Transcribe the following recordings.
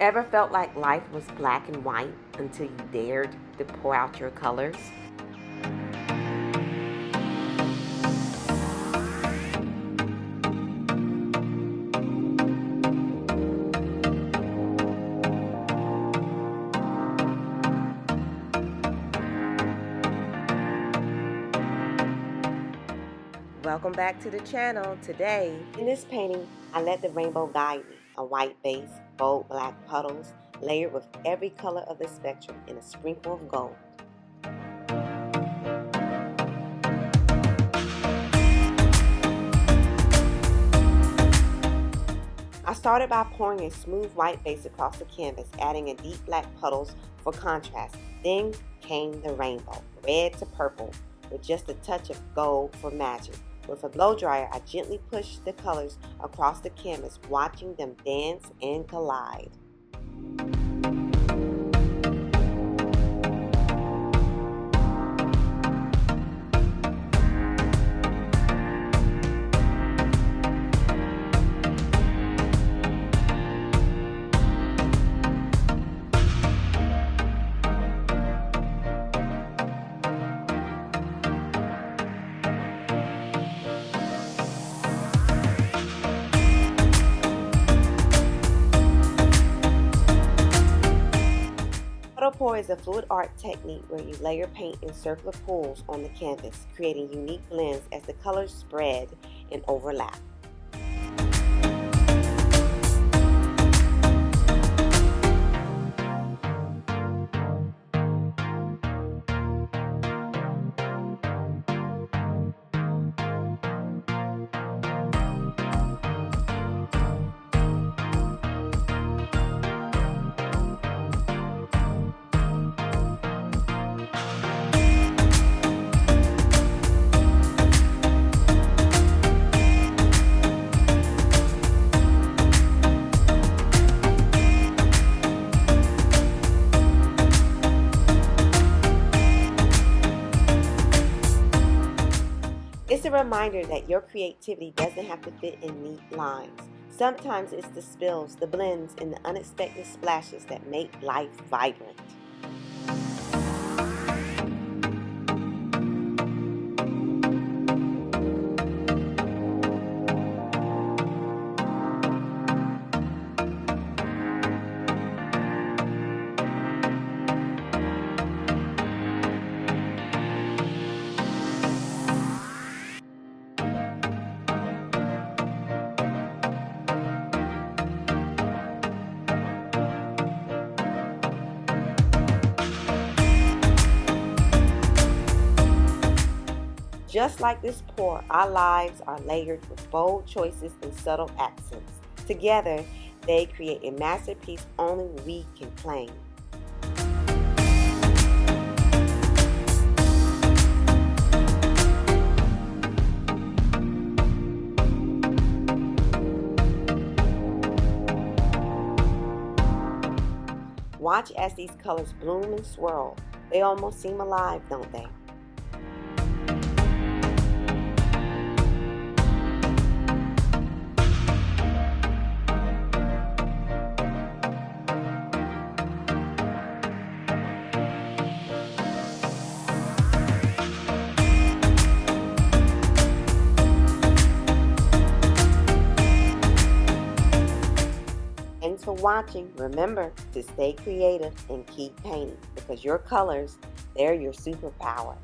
Ever felt like life was black and white until you dared to pour out your colors? Welcome back to the channel. Today, in this painting, I let the rainbow guide me. A white base, bold black puddles, layered with every color of the spectrum and a sprinkle of gold. I started by pouring a smooth white base across the canvas, adding a deep black puddles for contrast. Then came the rainbow, red to purple, with just a touch of gold for magic. With a blow dryer, I gently pushed the colors across the canvas, watching them dance and collide. Puddle pour is a fluid art technique where you layer paint in circular pools on the canvas, creating unique blends as the colors spread and overlap. It's a reminder that your creativity doesn't have to fit in neat lines. Sometimes it's the spills, the blends, and the unexpected splashes that make life vibrant. Just like this pour, our lives are layered with bold choices and subtle accents. Together, they create a masterpiece only we can claim. Watch as these colors bloom and swirl. They almost seem alive, don't they? Thanks for watching. Remember to stay creative and keep painting because your colors, they're your superpower.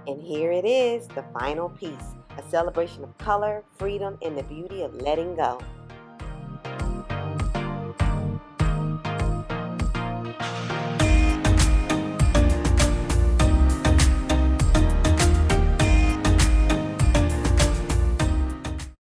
And here it is, the final piece, a celebration of color, freedom, and the beauty of letting go.